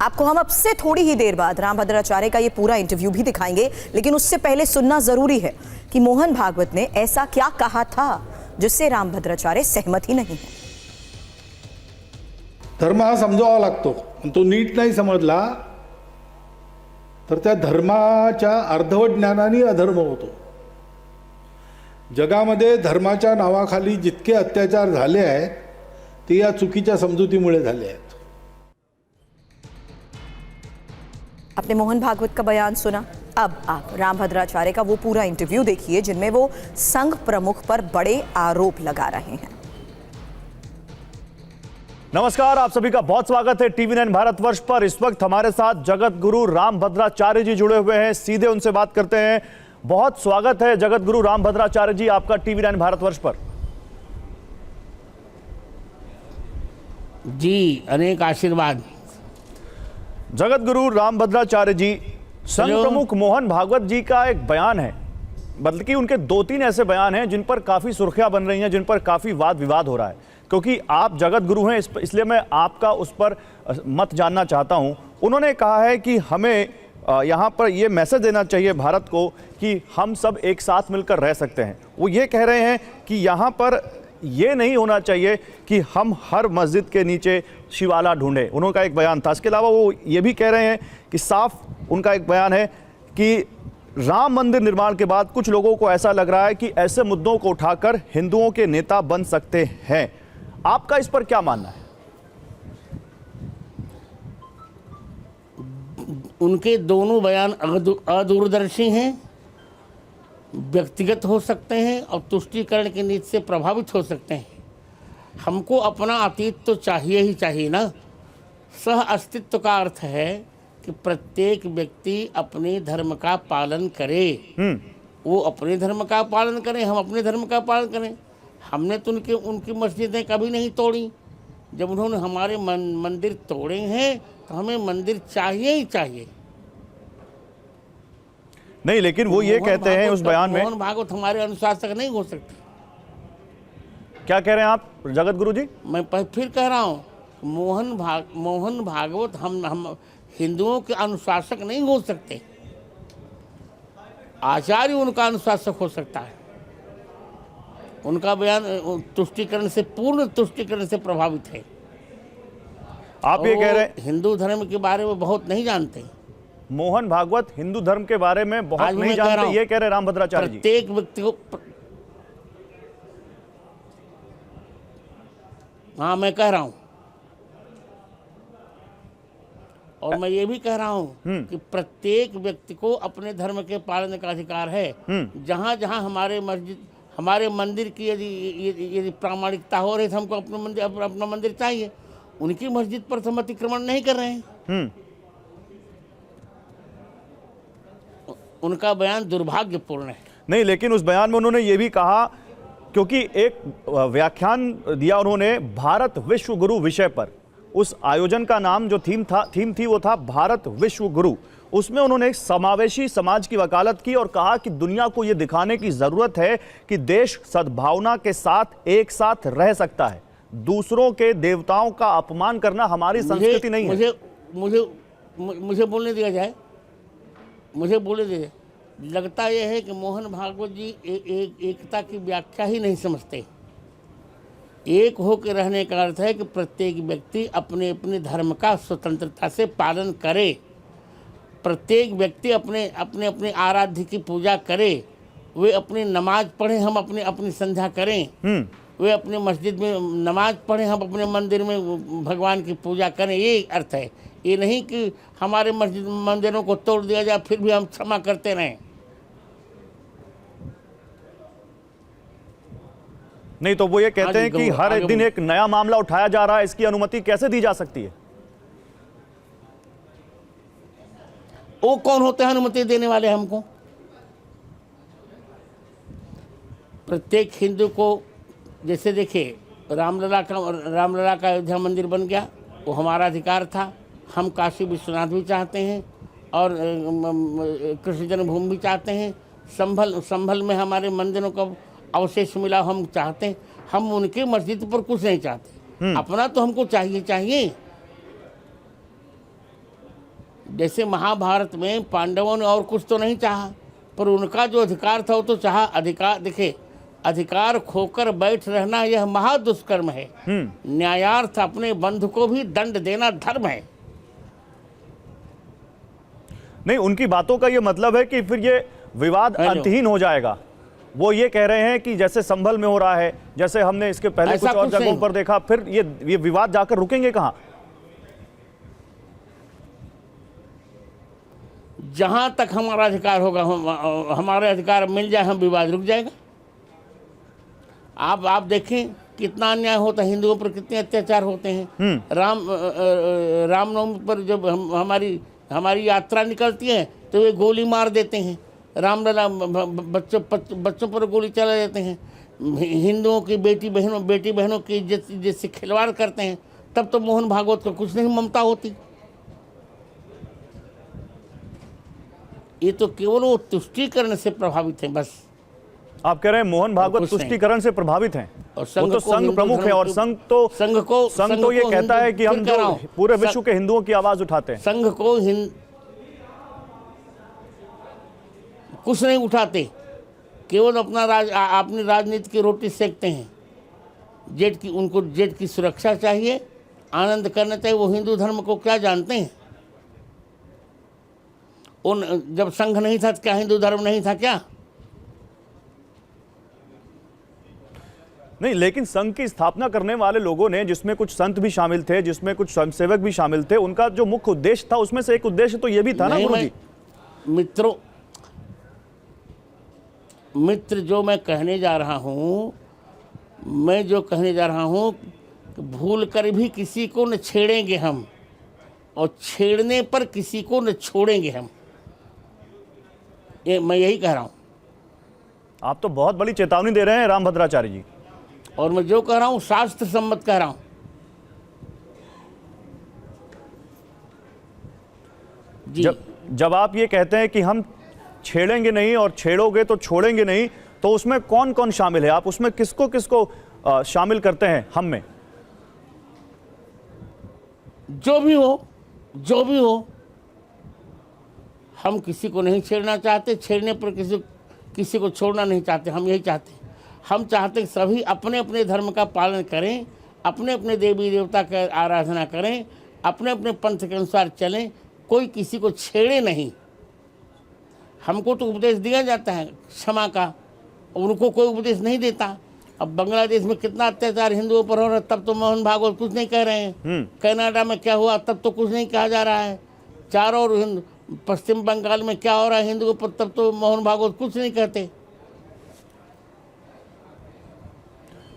आपको हम अब से थोड़ी ही देर बाद रामभद्राचार्य का ये पूरा इंटरव्यू भी दिखाएंगे, लेकिन उससे पहले सुनना जरूरी है कि मोहन भागवत ने ऐसा क्या कहा था जिससे रामभद्राचार्य सहमत ही नहीं है। धर्म हा समजावा लागतो, तो नीट नाही समजला तर त्या धर्माच्या अर्धवट ज्ञानाने अधर्म होतो। जगामध्ये धर्माच्या नावाखाली जितके अत्याचार झाले आहेत ते या चुकीच्या समजुतीमुळे झाले आहेत। आपने मोहन भागवत का बयान सुना, अब आप रामभद्राचार्य का वो पूरा इंटरव्यू देखिए जिनमें वो संघ प्रमुख पर बड़े आरोप लगा रहे हैं। नमस्कार, आप सभी का बहुत स्वागत है टीवी9 भारतवर्ष पर। इस वक्त हमारे साथ जगत गुरु रामभद्राचार्य जी जुड़े हुए हैं, सीधे उनसे बात करते हैं। बहुत स्वागत है जगत गुरु रामभद्राचार्य जी आपका टीवी9 भारतवर्ष पर। जी, अनेक आशीर्वाद। जगत गुरु रामभद्राचार्य जी, संघ प्रमुख मोहन भागवत जी का एक बयान है, बल्कि उनके 2-3 ऐसे बयान हैं जिन पर काफी सुर्खियां बन रही हैं, जिन पर काफी वाद विवाद हो रहा है। क्योंकि आप जगत गुरु हैं, इसलिए मैं आपका उस पर मत जानना चाहता हूं। उन्होंने कहा है कि हमें यहाँ पर यह मैसेज देना चाहिए भारत को कि हम सब एक साथ मिलकर रह सकते हैं। वो ये कह रहे हैं कि यहाँ पर ये नहीं होना चाहिए कि हम हर मस्जिद के नीचे शिवाला ढूंढें। उनका एक बयान था। इसके अलावा वो ये भी कह रहे हैं कि साफ उनका एक बयान है कि राम मंदिर निर्माण के बाद कुछ लोगों को ऐसा लग रहा है कि ऐसे मुद्दों को उठाकर हिंदुओं के नेता बन सकते हैं। आपका इस पर क्या मानना है? उनके दोनों बयान अदूरदर्शी हैं, व्यक्तिगत हो सकते हैं और तुष्टीकरण की नीति से प्रभावित हो सकते हैं। हमको अपना अतीत तो चाहिए ही चाहिए ना। सह अस्तित्व का अर्थ है कि प्रत्येक व्यक्ति अपने धर्म का पालन करे। वो अपने धर्म का पालन करें, हम अपने धर्म का पालन करें। हमने तो उनकी मस्जिदें कभी नहीं तोड़ी। जब उन्होंने हमारे मंदिर तोड़े हैं तो हमें मंदिर चाहिए ही चाहिए। नहीं, लेकिन वो ये कहते हैं उस बयान में, मोहन भागवत हमारे अनुशासक नहीं हो सकते। क्या कह रहे हैं आप जगत गुरु जी? मैं फिर कह रहा हूँ, मोहन भागवत हम हिंदुओं के अनुशासक नहीं हो सकते। आचार्य उनका अनुशासक हो सकता है। उनका बयान तुष्टीकरण से, पूर्ण तुष्टीकरण से प्रभावित है। आप ये कह रहे हैं हिंदू धर्म के बारे में बहुत नहीं जानते। मोहन भागवत हिंदू धर्म के बारे में बहुत नहीं जानते, ये कह रहे रामभद्राचार्य जी। प्रत्येक व्यक्ति को, हाँ मैं कह रहा हूं, और मैं ये भी कह रहा हूं कि प्रत्येक व्यक्ति को अपने धर्म के पालन का अधिकार है। जहां जहां हमारे मंदिर की यदि प्रामाणिकता हो रही है तो हमको अपना मंदिर चाहिए। उनकी मस्जिद पर हम अतिक्रमण नहीं कर रहे हैं। उनका बयान दुर्भाग्यपूर्ण है। नहीं, लेकिन उस बयान में उन्होंने ये भी कहा, क्योंकि एक व्याख्यान दिया उन्होंने भारत विश्व गुरु विषय पर। उस आयोजन का नाम जो थीम थी वो था भारत विश्व गुरु। उसमें उन्होंने एक समावेशी समाज की वकालत की और कहा कि दुनिया को ये दिखाने की जरूरत है कि देश सद्भावना के साथ एक साथ रह सकता है। दूसरों के देवताओं का अपमान करना हमारी संस्कृति नहीं है। मुझे बोलने दिया जाए, मुझे बोले दे। लगता यह है कि मोहन भागवत जी एकता की व्याख्या ही नहीं समझते। एक होकर रहने का अर्थ है कि प्रत्येक व्यक्ति अपने अपने धर्म का स्वतंत्रता से पालन करे। प्रत्येक व्यक्ति अपने आराध्य की पूजा करे। वे अपनी नमाज पढ़ें, हम अपनी संध्या करें। वे अपने मस्जिद में नमाज पढ़ें, हम अपने मंदिर में भगवान की पूजा करें। ये अर्थ है। ये नहीं कि हमारे मंदिरों को तोड़ दिया जाए फिर भी हम क्षमा करते रहें। नहीं, तो वो ये कहते हैं कि हर एक दिन एक नया मामला उठाया जा रहा है, इसकी अनुमति कैसे दी जा सकती है? वो कौन होते हैं अनुमति देने वाले? हमको प्रत्येक हिंदू को, जैसे देखिए रामलला का अयोध्या मंदिर बन गया, वो हमारा अधिकार था। हम काशी विश्वनाथ भी चाहते हैं और कृष्ण जन्मभूमि भी चाहते हैं। संभल में हमारे मंदिरों का अवशेष मिला, हम चाहते हैं। हम उनके मस्जिद पर कुछ नहीं चाहते। अपना तो हमको चाहिए। जैसे महाभारत में पांडवों ने और कुछ तो नहीं चाहा, पर उनका जो अधिकार था वो तो चाहा। अधिकार देखिए, अधिकार खोकर बैठ रहना यह महादुष्कर्म है। न्यायार्थ अपने बंधु को भी दंड देना धर्म है। नहीं, उनकी बातों का ये मतलब है कि फिर ये विवाद अंतहीन हो जाएगा। वो ये कह रहे हैं कि जैसे संभल में हो रहा है, जैसे हमने इसके पहले ऐसा कुछ और कुछ जगहों नहीं। पर देखा, फिर ये विवाद जाकर रुकेंगे कहां? जहां तक हमारा अधिकार होगा, हमारे अधिकार मिल जाए, हम विवाद रुक जाएगा। आप देखें कितना अन्याय होता है, हिंदुओं पर कितने अत्याचार होते हैं। रामनवमी पर जब हमारी यात्रा निकलती है तो वे गोली मार देते हैं, रामलला बच्चों पर गोली चला देते हैं, हिंदुओं की बेटी बहनों की इज्जत से खिलवाड़ करते हैं। तब तो मोहन भागवत को कुछ नहीं ममता होती। ये तो केवल वो तुष्टीकरण से प्रभावित हैं बस। आप कह रहे हैं मोहन भागवत कुछ नहीं। तुष्टीकरण से प्रभावित हैं, और वो तो संघ हिंदू प्रमुख धर्म है, और को- संघ तो ये को कहता है कि हम फिर कह रहा जो हूं, पूरे विश्व के हिंदुओं की आवाज उठाते हैं। संघ को कुछ नहीं उठाते, केवल अपनी राजनीति की रोटी सेकते हैं। उनको जेठ की सुरक्षा चाहिए, आनंद करना चाहिए। वो हिंदू धर्म को क्या जानते हैं? जब संघ नहीं था तो क्या हिंदू धर्म नहीं था क्या? नहीं, लेकिन संघ की स्थापना करने वाले लोगों ने, जिसमें कुछ संत भी शामिल थे, जिसमें कुछ स्वयंसेवक भी शामिल थे, उनका जो मुख्य उद्देश्य था उसमें से एक उद्देश्य तो ये भी था ना नहीं, गुरुजी। मित्र जो मैं कहने जा रहा हूं, भूल कर भी किसी को न छेड़ेंगे हम, और छेड़ने पर किसी को न छोड़ेंगे हम। मैं यही कह रहा हूं। आप तो बहुत बड़ी चेतावनी दे रहे हैं रामभद्राचार्य जी। और मैं जो कह रहा हूं शास्त्र सम्मत कह रहा हूं। जी, जब आप ये कहते हैं कि हम छेड़ेंगे नहीं और छेड़ोगे तो छोड़ेंगे नहीं, तो उसमें कौन कौन शामिल है? आप उसमें किसको किसको शामिल करते हैं हम में? जो भी हो, हम किसी को नहीं छेड़ना चाहते, छेड़ने पर किसी को छोड़ना नहीं चाहते। हम यही चाहते हैं। हम चाहते हैं सभी अपने अपने धर्म का पालन करें, अपने अपने देवी देवता का आराधना करें, अपने अपने पंथ के अनुसार चलें, कोई किसी को छेड़े नहीं। हमको तो उपदेश दिया जाता है क्षमा का, उनको कोई उपदेश नहीं देता। अब बांग्लादेश में कितना अत्याचार हिंदुओं पर हो रहा है, तब तो मोहन भागवत कुछ नहीं कह रहे हैं। कनाडा में क्या हुआ, तब तो कुछ नहीं कहा जा रहा है। चारों ओर पश्चिम बंगाल में क्या हो रहा है हिंदुओं पर, तब तो मोहन भागवत कुछ नहीं कहते।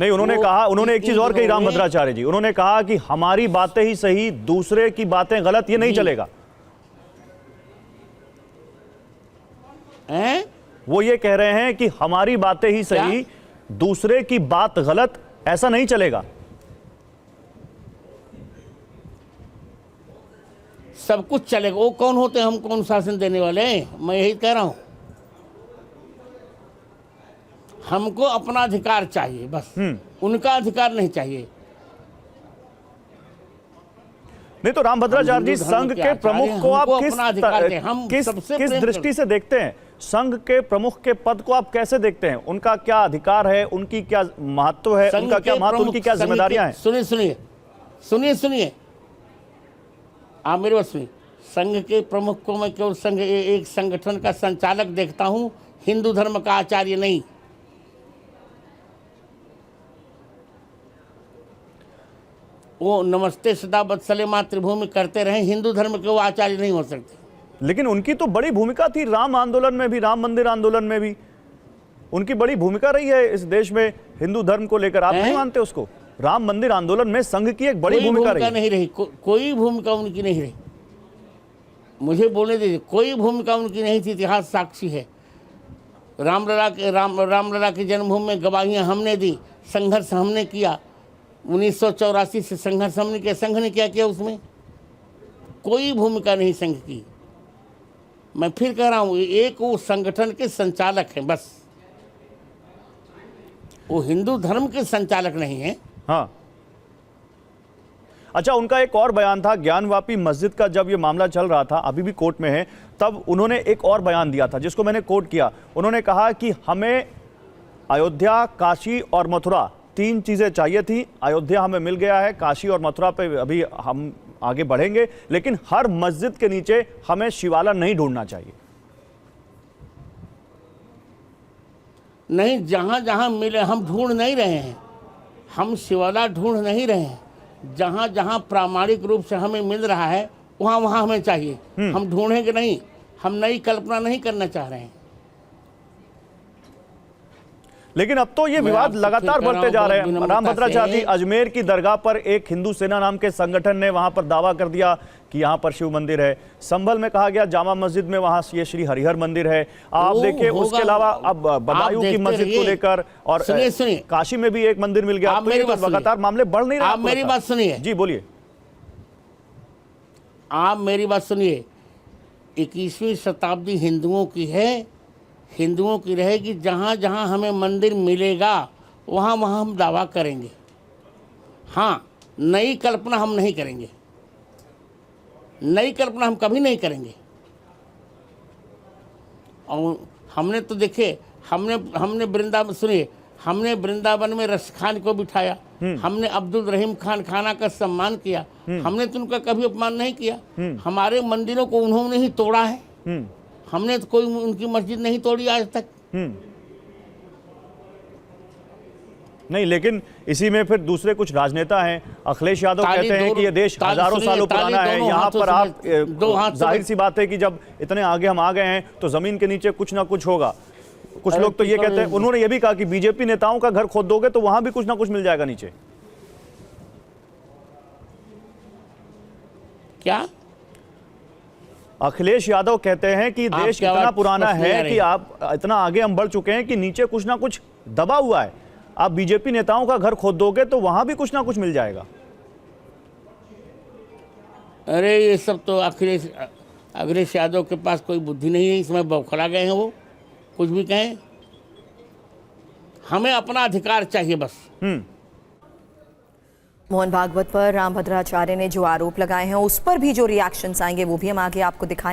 नहीं, उन्होंने एक चीज और कही रामभद्राचार्य जी। उन्होंने कहा कि हमारी बातें ही सही, दूसरे की बातें गलत, ये नहीं चलेगा। वो ये कह रहे हैं कि हमारी बातें ही सही, दूसरे की बात गलत, ऐसा नहीं चलेगा। सब कुछ चलेगा। वो कौन होते हैं हमको अनुशासन देने वाले? मैं यही कह रहा हूं, हमको अपना अधिकार चाहिए बस, उनका अधिकार नहीं चाहिए। नहीं तो रामभद्राचार्य जी, हिंदू धर्म संघ के के प्रमुख आचार्य को आप हमको अपना अधिकार दें। हम किस सबसे किस प्रेम दृष्टि से देखते हैं? संघ के प्रमुख के पद को आप कैसे देखते हैं? उनका क्या अधिकार है, उनकी क्या महत्व है, संघ उनका क्या के महत्व, प्रमुख, उनकी क्या संघ के- जिम्मेदारियां हैं? सुनिए, आप मेरे बात सुनिए। संघ के प्रमुख को मैं केवल एक संगठन का संचालक देखता हूं, हिंदू धर्म का आचार्य नहीं। वो नमस्ते सदा बत्सले मातृभूमि करते रहे, हिंदू धर्म के वो आचार्य नहीं हो सकते। लेकिन उनकी तो बड़ी भूमिका थी राम आंदोलन में भी, राम मंदिर आंदोलन में भी उनकी बड़ी भूमिका रही है इस देश में हिंदू धर्म को लेकर। आप नहीं मानते उसको? राम मंदिर आंदोलन में संघ की एक बड़ी भूमिका रही। नहीं रही, कोई भूमिका उनकी नहीं रही। मुझे बोलने दीजिए, कोई भूमिका उनकी नहीं थी। इतिहास साक्षी है। रामलला की जन्मभूमि में गवाहियां हमने दी, संघर्ष हमने किया। 1984 से संघर्ष हमने किया। संघ ने क्या किया? उसमें कोई भूमिका नहीं संघ की। मैं फिर कह रहा हूं, एक वो संगठन के संचालक हैं बस, वो हिंदू धर्म के संचालक नहीं है। हाँ, अच्छा, उनका एक और बयान था ज्ञानवापी मस्जिद का, जब ये मामला चल रहा था, अभी भी कोर्ट में है, तब उन्होंने एक और बयान दिया था जिसको मैंने कोट किया। उन्होंने कहा कि हमें अयोध्या, काशी और मथुरा 3 चीजें चाहिए थी। अयोध्या हमें मिल गया है, काशी और मथुरा पे अभी हम आगे बढ़ेंगे, लेकिन हर मस्जिद के नीचे हमें शिवाला नहीं ढूंढना चाहिए। नहीं, जहाँ जहाँ मिले हम ढूंढ नहीं रहे हैं, हम शिवाला ढूंढ नहीं रहे हैं। जहाँ जहाँ प्रामाणिक रूप से हमें मिल रहा है वहाँ वहाँ हमें चाहिए, हम ढूंढेंगे नहीं। हम नई कल्पना नहीं करना चाह रहे हैं। लेकिन अब तो ये विवाद लगातार बढ़ते जा रहे हैं। रामभद्राचार्य जी, अजमेर की दरगाह पर एक हिंदू सेना नाम के संगठन ने वहां पर दावा कर दिया कि यहाँ पर शिव मंदिर है। संभल में कहा गया जामा मस्जिद में वहां ये श्री हरिहर मंदिर है। आप देखिए, उसके अलावा अब बदायूं की मस्जिद को लेकर और काशी में भी एक मंदिर मिल गया। तो ये लगातार मामले बढ़ नहीं रहे। आप मेरी बात सुनिए जी, बोलिए। आप मेरी बात सुनिए। 21वीं शताब्दी हिंदुओं की है, हिंदुओं की रहेगी। जहाँ जहाँ हमें मंदिर मिलेगा वहाँ वहाँ हम दावा करेंगे। हाँ, नई कल्पना हम नहीं करेंगे, नई कल्पना हम कभी नहीं करेंगे। और हमने तो देखे, हमने वृंदावन, सुनिए, हमने वृंदावन में रस खान को बिठाया, हमने अब्दुल रहीम खान खाना का सम्मान किया, हमने तो उनका कभी अपमान नहीं किया। हमारे मंदिरों को उन्होंने ही तोड़ा है, हमने तो कोई उनकी मस्जिद नहीं तोड़ी आज तक। नहीं, लेकिन इसी में फिर दूसरे कुछ राजनेता हैं। अखिलेश यादव कहते हैं कि ये देश हजारों सालों पुराना है। यहाँ पर आप, जाहिर सी बात है कि जब इतने आगे हम आ गए हैं तो जमीन के नीचे कुछ ना कुछ होगा। कुछ लोग तो ये कहते हैं, उन्होंने ये भी कहा कि बीजेपी नेताओं का घर खोद दोगे तो वहां भी कुछ ना कुछ मिल जाएगा नीचे। क्या अखिलेश यादव कहते हैं कि देश इतना पुराना है कि आप, इतना आगे हम बढ़ चुके हैं कि नीचे कुछ ना कुछ दबा हुआ है। आप बीजेपी नेताओं का घर खोद दोगे तो वहां भी कुछ ना कुछ मिल जाएगा। अरे ये सब तो अखिलेश यादव के पास कोई बुद्धि नहीं है, इसमें बौखला गए हैं वो। कुछ भी कहें, हमें अपना अधिकार चाहिए बस। मोहन भागवत पर रामभद्राचार्य ने जो आरोप लगाए हैं उस पर भी जो रिएक्शंस आएंगे वो भी हम आगे आपको दिखाएंगे।